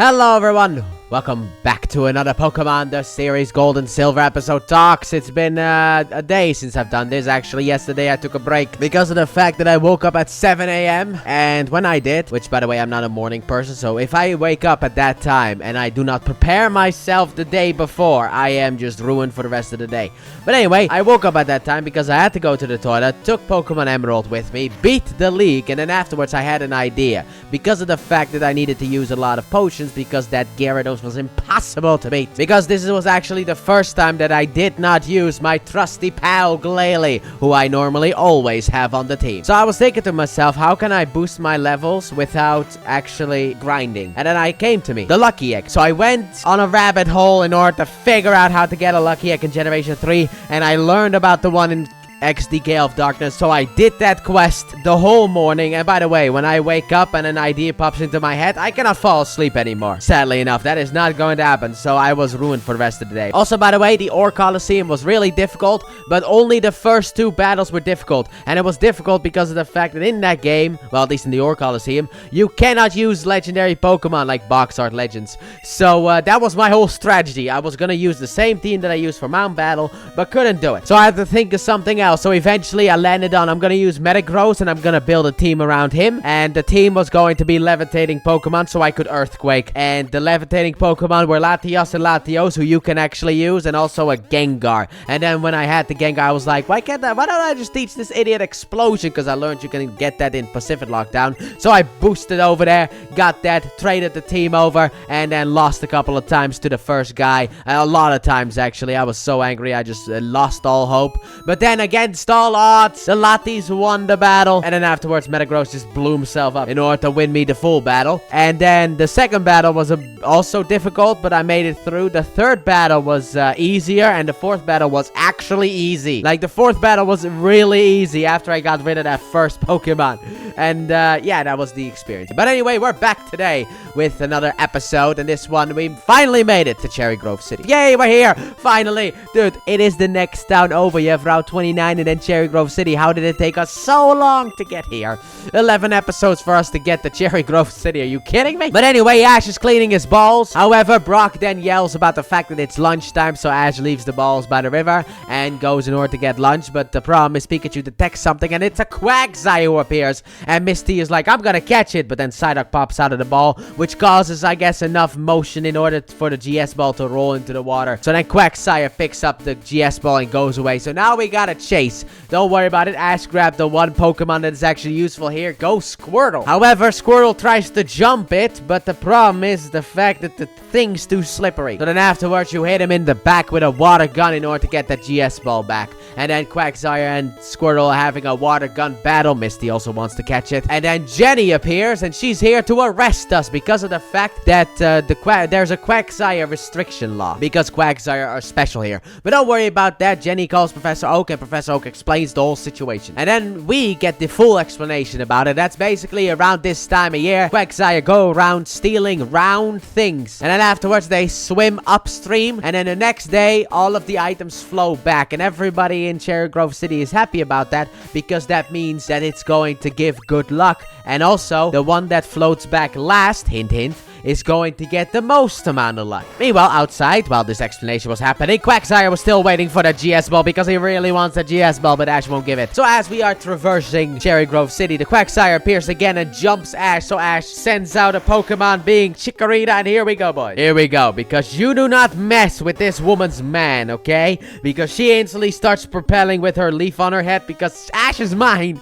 Hello everyone, welcome back to another Pokemon The Series Gold and Silver episode talks. It's been a day since I've done this. Actually, yesterday I took a break because of the fact that I woke up at 7 a.m. And when I did, which by the way I'm not a morning person, so if I wake up at that time and I do not prepare myself the day before, I am just ruined for the rest of the day. But anyway, I woke up at that time because I had to go to the toilet, took Pokemon Emerald with me, beat the league, and then afterwards I had an idea. Because of the fact that I needed to use a lot of potions because that Gyarados was impossible to beat. Because this was actually the first time that I did not use my trusty pal Glalie, who I normally always have on the team. So I was thinking to myself, how can I boost my levels without actually grinding? And then I came to me, the Lucky Egg. So I went on a rabbit hole in order to figure out how to get a Lucky Egg in Generation 3, and I learned about the one in XD Gale of Darkness, so I did that quest the whole morning. And by the way, when I wake up and an idea pops into my head, I cannot fall asleep anymore. Sadly enough, that is not going to happen, so I was ruined for the rest of the day. Also, by the way, the Ore Coliseum was really difficult, but only the first two battles were difficult. And it was difficult because of the fact that in that game, well, at least in the Ore Coliseum, you cannot use legendary Pokemon like Box Art Legends. So that was my whole strategy. I was gonna use the same team that I used for Mount Battle, but couldn't do it. So I had to think of something else. So eventually I landed on, I'm gonna use Metagross and I'm gonna build a team around him. And the team was going to be levitating Pokemon, so I could Earthquake. And the levitating Pokemon were Latios and Latios, who you can actually use, and also a Gengar. And then when I had the Gengar, I was like, why don't I just teach this idiot Explosion? Because I learned you can get that in Pacific Lockdown. So I boosted over there, got that, traded the team over, and then lost a couple of times to the first guy. A lot of times, actually. I was so angry, I just lost all hope. But then again, against all odds, the Latis won the battle, and then afterwards Metagross just blew himself up in order to win me the full battle. And then the second battle was also difficult, but I made it through. The third battle was easier, and the fourth battle was actually easy. Like, the fourth battle was really easy after I got rid of that first Pokemon. And yeah, that was the experience. But anyway, we're back today with another episode, and this one we finally made it to Cherry Grove City. Yay, we're here! Finally! Dude, it is the next town over. You have Route 29 and then Cherry Grove City. How did it take us so long to get here? 11 episodes for us to get to Cherry Grove City. Are you kidding me? But anyway, Ash is cleaning his balls. However, Brock then yells about the fact that it's lunchtime, so Ash leaves the balls by the river and goes in order to get lunch. But the problem is Pikachu detects something, and it's a Quagsire who appears. And Misty is like, I'm gonna catch it. But then Psyduck pops out of the ball, which causes, I guess, enough motion in order for the GS ball to roll into the water. So then Quagsire picks up the GS ball and goes away. So now we gotta chase. Don't worry about it. Ash grabbed the one Pokemon that is actually useful here. Go Squirtle. However, Squirtle tries to jump it, but the problem is the fact that the thing's too slippery. So then afterwards, you hit him in the back with a water gun in order to get the GS ball back. And then Quagsire and Squirtle are having a water gun battle. Misty also wants to catch it. And then Jenny appears, and she's here to arrest us because of the fact that there's a Quagsire restriction law. Because Quagsire are special here. But don't worry about that. Jenny calls Professor Oak, and Professor Oak explains the whole situation. And then we get the full explanation about it. That's basically around this time of year, Quagsire go around stealing round things. And then afterwards, they swim upstream. And then the next day, all of the items flow back. And everybody in Cherry Grove City is happy about that, because that means that it's going to give good luck. And also, the one that floats back last, hint hint, is going to get the most amount of luck. Meanwhile, outside, while this explanation was happening, Quagsire was still waiting for the GS ball because he really wants the GS ball, but Ash won't give it. So as we are traversing Cherry Grove City, the Quagsire appears again and jumps Ash. So Ash sends out a Pokemon being Chikorita, and here we go, boys. Here we go, because you do not mess with this woman's man, okay? Because she instantly starts propelling with her leaf on her head because Ash is mine.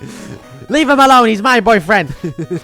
Leave him alone, he's my boyfriend.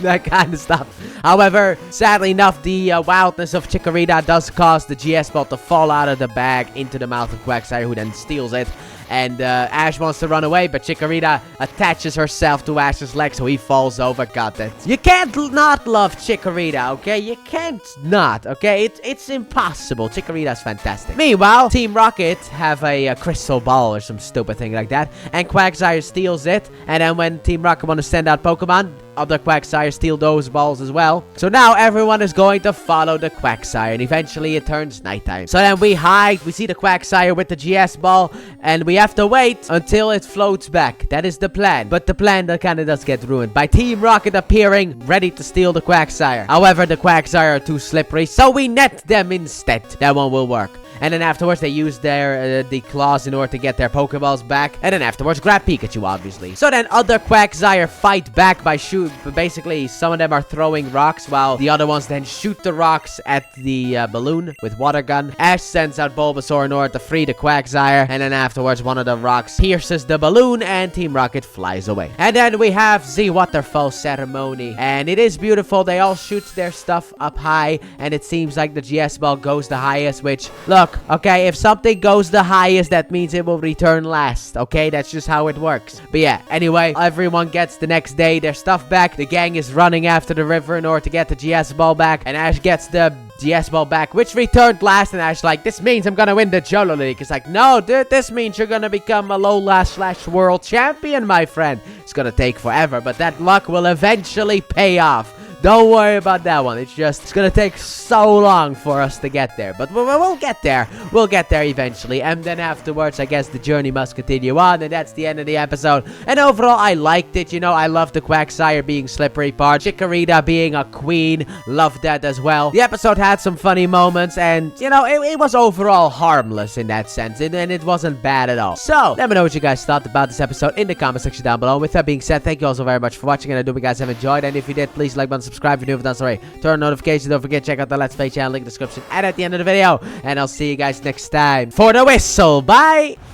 That kind of stuff. However, sadly enough, the wildness of Chikorita does cause the GS ball to fall out of the bag into the mouth of Quagsire, who then steals it. And Ash wants to run away, but Chikorita attaches herself to Ash's leg, so he falls over. God, that you can't not love Chikorita, okay? You can't not, okay? It's impossible. Chikorita's fantastic. Meanwhile, Team Rocket have a crystal ball or some stupid thing like that, and Quagsire steals it. And then when Team Rocket want to send out Pokemon, other Quagsire steal those balls as well. So now everyone is going to follow the Quagsire, and eventually it turns nighttime. So then we hide, we see the Quagsire with the GS ball, and we have to wait until it floats back. That is the plan. But the plan that kind of does get ruined by Team Rocket appearing, ready to steal the Quagsire. However, the Quagsire are too slippery, so we net them instead. That one will work. And then afterwards, they use their the claws in order to get their Pokeballs back. And then afterwards, grab Pikachu, obviously. So then other Quagsire fight back by basically, some of them are throwing rocks, while the other ones then shoot the rocks at the balloon with water gun. Ash sends out Bulbasaur in order to free the Quagsire. And then afterwards, one of the rocks pierces the balloon, and Team Rocket flies away. And then we have the Waterfall Ceremony. And it is beautiful. They all shoot their stuff up high. And it seems like the GS ball goes the highest, which, look, okay, if something goes the highest, that means it will return last, okay? That's just how it works. But yeah, anyway, everyone gets the next day their stuff back. The gang is running after the river in order to get the GS ball back, and Ash gets the GS ball back, which returned last, and Ash like, this means I'm gonna win the Johto League. It's like, no, dude, this means you're gonna become a Alola/World Champion, my friend. It's gonna take forever, but that luck will eventually pay off. Don't worry about that one. It's gonna take so long for us to get there. But we'll get there. We'll get there eventually. And then afterwards, I guess the journey must continue on. And that's the end of the episode. And overall, I liked it. You know, I loved the Quagsire being slippery part. Chikorita being a queen. Loved that as well. The episode had some funny moments. And, you know, it was overall harmless in that sense. And it wasn't bad at all. So, let me know what you guys thought about this episode in the comment section down below. With that being said, thank you all so very much for watching. And I do hope you guys have enjoyed. And if you did, please like button, subscribe if you haven't done so already. Turn on notifications. Don't forget, check out the Let's Play channel, link in the description and at the end of the video. And I'll see you guys next time for the whistle. Bye!